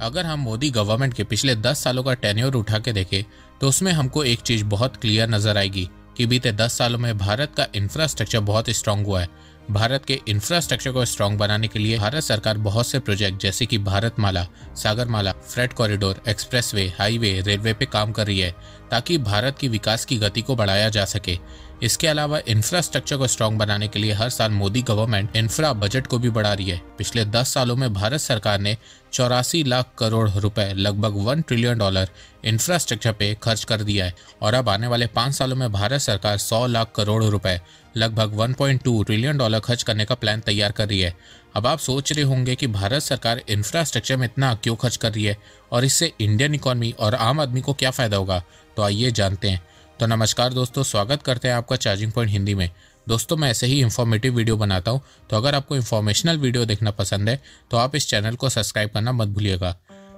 अगर हम मोदी गवर्नमेंट के पिछले 10 सालों का टेन्योर उठा के देखें तो उसमें हमको एक चीज बहुत क्लियर नजर आएगी कि बीते 10 सालों में भारत का इंफ्रास्ट्रक्चर बहुत स्ट्रांग हुआ है। भारत के इंफ्रास्ट्रक्चर को स्ट्रांग बनाने के लिए भारत सरकार बहुत से प्रोजेक्ट जैसे कि Bharatmala, Sagarmala, freight corridor, expressway, highway, railway पे काम कर रही है ताकि भारत की विकास की गति को बढ़ाया जा सके। इसके अलावा इंफ्रास्ट्रक्चर को स्ट्रांग बनाने के लिए हर साल मोदी गवर्नमेंट इंफ्रा बजट को भी बढ़ा रही है। पिछले 10 सालों में भारत सरकार ने 84 लाख करोड़ रुपए, लगभग $1 ट्रिलियन इंफ्रास्ट्रक्चर पे खर्च कर दिया है और अब आने वाले 5 सालों में भारत सरकार 100 लाख करोड़ रुपए, लगभग $1.2 ट्रिलियन खर्च करने का प्लान तैयार कर रही है। अब आप सोच रहे होंगे कि भारत सरकार इंफ्रास्ट्रक्चर में इतना क्यों खर्च कर रही है और इससे इंडियन इकोनॉमी और आम आदमी को क्या फायदा होगा, तो आइए जानते हैं। तो नमस्कार दोस्तों, स्वागत करते हैं आपका चार्जिंग पॉइंट हिंदी में। दोस्तों, मैं ऐसे ही इंफॉर्मेटिव वीडियो बनाता हूं, तो अगर आपको इंफॉर्मेशनल वीडियो देखना पसंद है तो आप इस चैनल को सब्सक्राइब करना मत भूलिएगा।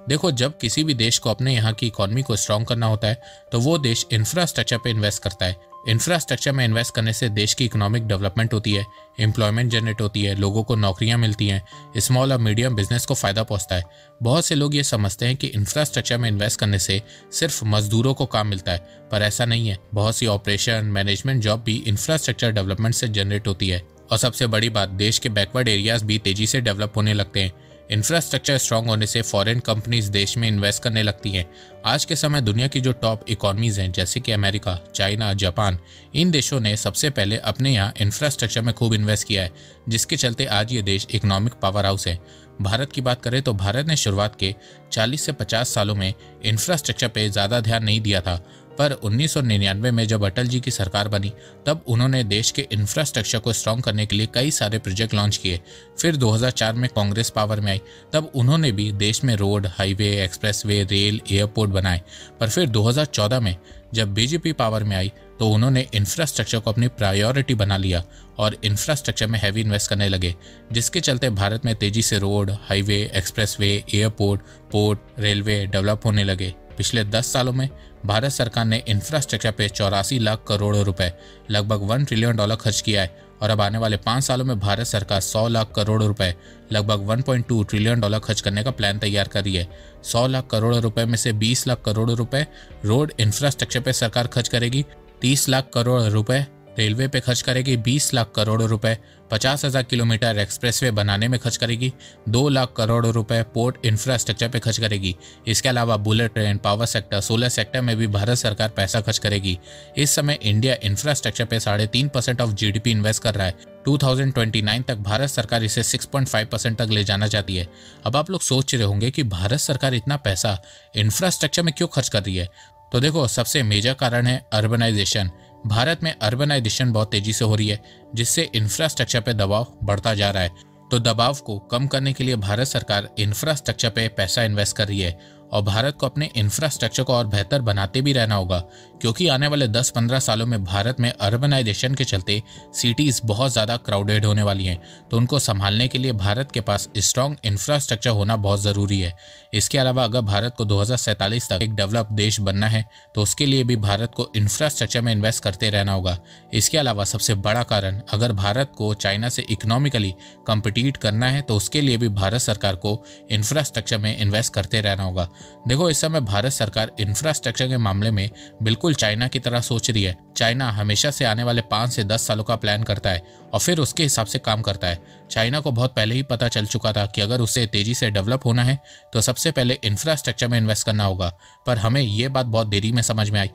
देखो, जब किसी भी देश को अपने यहाँ की इकोनॉमी को स्ट्रॉन्ग करना होता है तो वो देश इंफ्रास्ट्रक्चर पे इन्वेस्ट करता है। इंफ्रास्ट्रक्चर में इन्वेस्ट करने से देश की इकोनॉमिक डेवलपमेंट होती है, एम्प्लॉयमेंट जनरेट होती है, लोगों को नौकरियां मिलती हैं, स्मॉल और मीडियम बिजनेस को फायदा पहुंचता है। बहुत से लोग ये समझते हैं कि इंफ्रास्ट्रक्चर में इन्वेस्ट करने से सिर्फ मजदूरों को काम मिलता है, पर ऐसा नहीं है। बहुत सी ऑपरेशन, मैनेजमेंट जॉब भी इंफ्रास्ट्रक्चर डेवलपमेंट से जनरेट होती है। और सबसे बड़ी बात, देश के बैकवर्ड एरियाज भी तेजी से डेवलप होने लगते हैं। इंफ्रास्ट्रक्चर स्ट्रांग होने से फॉरेन कंपनीज देश में इन्वेस्ट करने लगती हैं। आज के समय दुनिया की जो टॉप इकोनॉमीज हैं जैसे कि अमेरिका, चाइना, जापान, इन देशों ने सबसे पहले अपने यहाँ इंफ्रास्ट्रक्चर में खूब इन्वेस्ट किया है, जिसके चलते आज ये देश इकोनॉमिक पावर हाउस है। भारत की बात करें तो भारत ने शुरुआत के 40 से 50 सालों में इंफ्रास्ट्रक्चर पे ज़्यादा ध्यान नहीं दिया था, पर 1999 में जब अटल जी की सरकार बनी तब उन्होंने देश के इंफ्रास्ट्रक्चर को स्ट्रॉन्ग करने के लिए कई सारे प्रोजेक्ट लॉन्च किए। फिर 2004 में कांग्रेस पावर में आई, तब उन्होंने भी देश में road, highway, expressway, rail, airport बनाए। पर फिर 2014 में जब बीजेपी पावर में आई तो उन्होंने इंफ्रास्ट्रक्चर को अपनी प्रायोरिटी बना लिया और इंफ्रास्ट्रक्चर में हैवी इन्वेस्ट करने लगे, जिसके चलते भारत में तेजी से road, highway, expressway, airport, port, railway develop होने लगे। पिछले 10 सालों में भारत सरकार ने इंफ्रास्ट्रक्चर पे 84 लाख करोड़ रुपए, लगभग $1 ट्रिलियन खर्च किया है और अब आने वाले 5 सालों में भारत सरकार 100 लाख करोड़ रुपए, लगभग $1.2 ट्रिलियन खर्च करने का प्लान तैयार कर रही है। 100 लाख करोड़ रुपए में से 20 लाख करोड़ रुपए रोड इंफ्रास्ट्रक्चर पे सरकार खर्च करेगी, 30 लाख करोड़ रुपए रेलवे पे खर्च करेगी, 20 लाख करोड़ रुपए 50,000 किलोमीटर एक्सप्रेसवे बनाने में खर्च करेगी, 2 लाख करोड़ रुपए पोर्ट इंफ्रास्ट्रक्चर पे खर्च करेगी। इसके अलावा bullet train, power sector, solar sector में भी भारत सरकार पैसा खर्च करेगी। इस समय इंडिया इंफ्रास्ट्रक्चर पे 3.5% ऑफ जीडीपी इन्वेस्ट कर रहा है। 2029 तक भारत सरकार इसे 6.5% तक ले जाना चाहती है। अब आप लोग सोच रहे होंगे कि भारत सरकार इतना पैसा इंफ्रास्ट्रक्चर में क्यों खर्च कर रही है, तो देखो, सबसे मेजर कारण है अर्बनाइजेशन। भारत में अर्बनाइजेशन बहुत तेजी से हो रही है, जिससे इंफ्रास्ट्रक्चर पे दबाव बढ़ता जा रहा है। तो दबाव को कम करने के लिए भारत सरकार इंफ्रास्ट्रक्चर पे पैसा इन्वेस्ट कर रही है और भारत को अपने इंफ्रास्ट्रक्चर को और बेहतर बनाते भी रहना होगा, क्योंकि आने वाले 10-15 सालों में भारत में अर्बनाइजेशन के चलते सिटीज़ बहुत ज़्यादा क्राउडेड होने वाली हैं। तो उनको संभालने के लिए भारत के पास स्ट्रॉन्ग इंफ्रास्ट्रक्चर होना बहुत ज़रूरी है। इसके अलावा अगर भारत को 2047 तक एक डेवलप देश बनना है तो उसके लिए भी भारत को इंफ्रास्ट्रक्चर में इन्वेस्ट करते रहना होगा। इसके अलावा सबसे बड़ा कारण, अगर भारत को चाइना से इकोनॉमिकली कम्पिटिट करना है तो उसके लिए भी भारत सरकार को इंफ्रास्ट्रक्चर में इन्वेस्ट करते रहना होगा। देखो, इस समय भारत सरकार इंफ्रास्ट्रक्चर के मामले में बिल्कुल चाइना की तरह सोच रही है। चाइना हमेशा से आने वाले 5 से 10 सालों का प्लान करता है और फिर उसके हिसाब से काम करता है। चाइना को बहुत पहले ही पता चल चुका था कि अगर उसे तेजी से डेवलप होना है तो सबसे पहले इंफ्रास्ट्रक्चर में इन्वेस्ट करना होगा, पर हमें ये बात बहुत देरी में समझ में आई।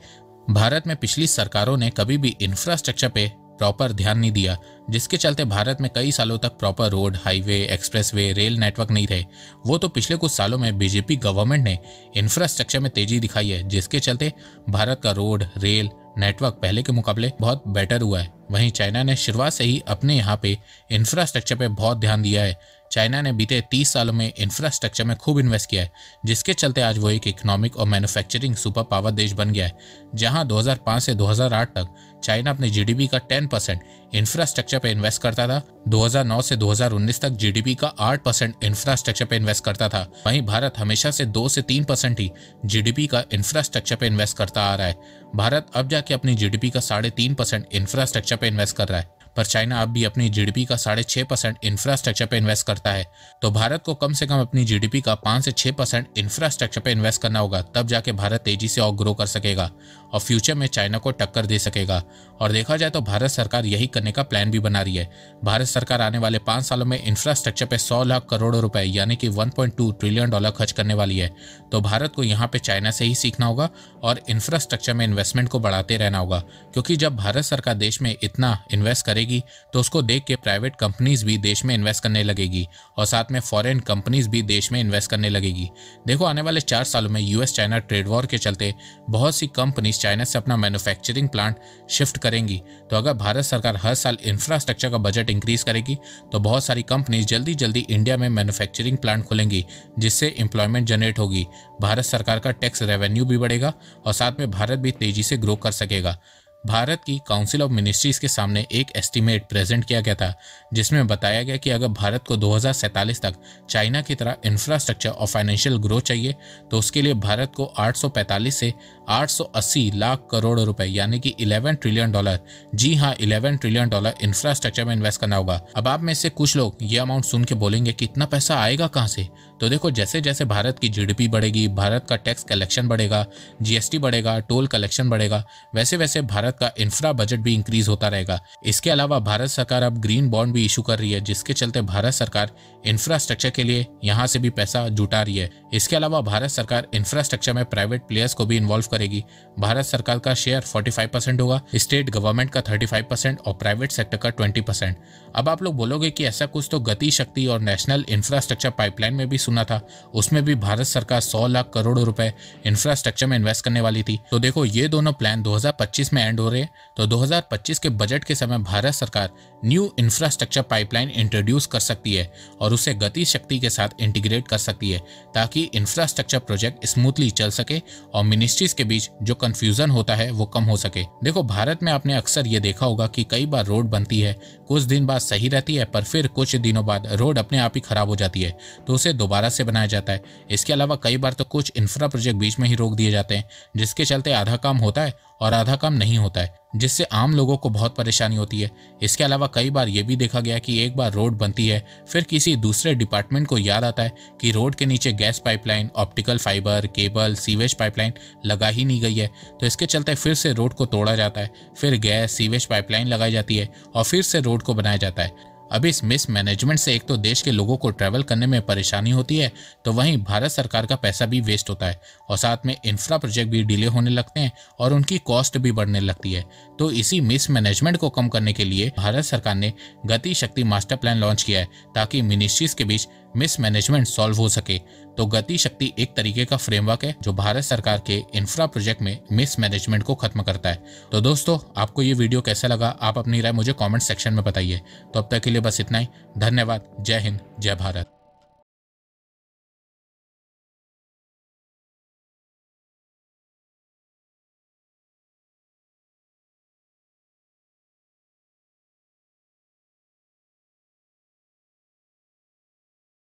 भारत में पिछली सरकारों ने कभी भी इंफ्रास्ट्रक्चर पे प्रॉपर ध्यान नहीं दिया, जिसके चलते भारत में कई सालों तक proper road, highway, expressway, rail network नहीं थे। वो तो पिछले कुछ सालों में बीजेपी गवर्नमेंट ने इंफ्रास्ट्रक्चर में तेजी दिखाई है, जिसके चलते भारत का रोड, रेल नेटवर्क पहले के मुकाबले बहुत बेटर हुआ है। वहीं चाइना ने शुरुआत से ही अपने यहाँ पे इंफ्रास्ट्रक्चर पे बहुत ध्यान दिया है। चाइना ने बीते 30 सालों में इंफ्रास्ट्रक्चर में खूब इन्वेस्ट किया है, जिसके चलते आज वो एक इकोनॉमिक और मैन्युफैक्चरिंग सुपर पावर देश बन गया है। जहां 2005 से 2008 तक चाइना अपने जीडीपी का 10% इंफ्रास्ट्रक्चर पे इन्वेस्ट करता था, 2009 से 2019 तक जीडीपी का 8% इंफ्रास्ट्रक्चर पे इन्वेस्ट करता था। वहीं भारत हमेशा से 2 से 3% ही जीडीपी का इंफ्रास्ट्रक्चर पे इन्वेस्ट करता आ रहा है। भारत अब जाके अपनी जीडीपी का 3.5% इंफ्रास्ट्रक्चर पे इन्वेस्ट कर रहा है। पर चाइना अब भी अपनी जीडीपी का 6.5% इंफ्रास्ट्रक्चर पे इन्वेस्ट करता है। तो भारत को कम से कम अपनी जीडीपी का 5 से 6% इंफ्रास्ट्रक्चर पे इन्वेस्ट करना होगा, तब जाके भारत तेजी से और ग्रो कर सकेगा और फ्यूचर में चाइना को टक्कर दे सकेगा। और देखा जाए तो भारत सरकार यही करने का प्लान भी बना रही है। भारत सरकार आने वाले 5 सालों में इंफ्रास्ट्रक्चर पे 100 लाख करोड़ रुपए यानी कि $1.2 ट्रिलियन खर्च करने वाली है। तो भारत को यहाँ पे चाइना से ही सीखना होगा और इंफ्रास्ट्रक्चर में इन्वेस्टमेंट को बढ़ाते रहना होगा, क्योंकि जब भारत सरकार देश में इतना इन्वेस्ट करेगी तो उसको देख के प्राइवेट कंपनीज भी देश में इन्वेस्ट करने लगेगी और साथ में फॉरेन कंपनीज भी देश में इन्वेस्ट करने लगेगी। देखो आने वाले 4 सालों में यूएस चाइना ट्रेड वॉर के चलते बहुत सी कंपनीज चाइना से अपना मैन्युफैक्चरिंग प्लांट शिफ्ट करेंगी। तो अगर भारत सरकार हर साल इंफ्रास्ट्रक्चर का बजट इंक्रीज करेगी तो बहुत सारी कंपनीज जल्दी जल्दी इंडिया में मैन्युफैक्चरिंग प्लांट खोलेंगी, जिससे एम्प्लॉयमेंट जनरेट होगी, भारत सरकार का टैक्स रेवेन्यू भी बढ़ेगा और साथ में भारत भी तेजी से ग्रो कर सकेगा। भारत की काउंसिल ऑफ मिनिस्ट्रीज के सामने एक एस्टीमेट प्रेजेंट किया गया था, जिसमें बताया गया कि अगर भारत को 2047 तक चाइना की तरह इंफ्रास्ट्रक्चर और फाइनेंशियल ग्रोथ चाहिए तो उसके लिए भारत को 845 से 880 लाख करोड़ रुपए यानी कि $11 ट्रिलियन, जी हाँ $11 ट्रिलियन इंफ्रास्ट्रक्चर में इन्वेस्ट करना होगा। अब आप में से कुछ लोग ये अमाउंट सुन के बोलेंगे कि इतना पैसा आएगा कहाँ से? तो देखो जैसे जैसे भारत की जीडीपी बढ़ेगी, भारत का टैक्स कलेक्शन बढ़ेगा, जीएसटी बढ़ेगा, टोल कलेक्शन बढ़ेगा, वैसे वैसे भारत का इंफ्रा बजट भी इंक्रीज होता रहेगा। इसके अलावा भारत सरकार अब ग्रीन बॉन्ड भी इशू कर रही है, जिसके चलते भारत सरकार इंफ्रास्ट्रक्चर के लिए यहाँ से भी पैसा जुटा रही है। इसके अलावा भारत सरकार इंफ्रास्ट्रक्चर में प्राइवेट प्लेयर्स को भी इन्वॉल्व करेगी। भारत सरकार का शेयर 45% होगा, स्टेट गवर्नमेंट का 35% और प्राइवेट सेक्टर का 20%। अब आप लोग बोलोगे कि ऐसा कुछ तो गति शक्ति और नेशनल इंफ्रास्ट्रक्चर पाइपलाइन में भी सुना था, उसमें भी भारत सरकार 100 लाख करोड़ रुपए इंफ्रास्ट्रक्चर में इन्वेस्ट करने वाली थी। तो देखो ये दोनों प्लान 2025 में एंड हो रहे हैं, तो 2025 के बजट के समय भारत सरकार न्यू इंफ्रास्ट्रक्चर पाइपलाइन इंट्रोड्यूस कर सकती है और उसे गति शक्ति के साथ इंटीग्रेट कर सकती है, ताकि इंफ्रास्ट्रक्चर प्रोजेक्ट स्मूथली चल सके और मिनिस्ट्रीज के बीच जो कंफ्यूजन होता है वो कम हो सके। देखो भारत में आपने अक्सर ये देखा होगा कि कई बार रोड बनती है, कुछ दिन बाद सही रहती है, पर फिर कुछ दिनों बाद रोड अपने आप ही खराब हो जाती है, तो उसे दोबारा से बनाया जाता है। इसके अलावा कई बार तो कुछ इंफ्रा प्रोजेक्ट बीच में ही रोक दिए जाते हैं, जिसके चलते आधा काम होता है और आधा काम नहीं होता है, जिससे आम लोगों को बहुत परेशानी होती है। इसके अलावा कई बार ये भी देखा गया कि एक बार रोड बनती है, फिर किसी दूसरे डिपार्टमेंट को याद आता है कि रोड के नीचे gas pipeline, optical fibre, cable, sewage pipeline लगा ही नहीं गई है, तो इसके चलते फिर से रोड को तोड़ा जाता है, फिर गैस सीवेज पाइपलाइन लगाई जाती है और फिर से रोड को बनाया जाता है। अब इस मिसमैनेजमेंट से एक तो देश के लोगों को ट्रैवल करने में परेशानी होती है, तो वहीं भारत सरकार का पैसा भी वेस्ट होता है और साथ में इंफ्रा प्रोजेक्ट भी डिले होने लगते हैं और उनकी कॉस्ट भी बढ़ने लगती है। तो इसी मिसमैनेजमेंट को कम करने के लिए भारत सरकार ने गति शक्ति मास्टर प्लान लॉन्च किया है, ताकि मिनिस्ट्रीज के बीच मिसमैनेजमेंट सॉल्व हो सके। तो गति शक्ति एक तरीके का फ्रेमवर्क है जो भारत सरकार के इंफ्रा प्रोजेक्ट में मिसमैनेजमेंट को खत्म करता है। तो दोस्तों आपको ये वीडियो कैसा लगा, आप अपनी राय मुझे कमेंट सेक्शन में बताइए। तो अब तक के लिए बस इतना ही। धन्यवाद। जय हिंद, जय भारत।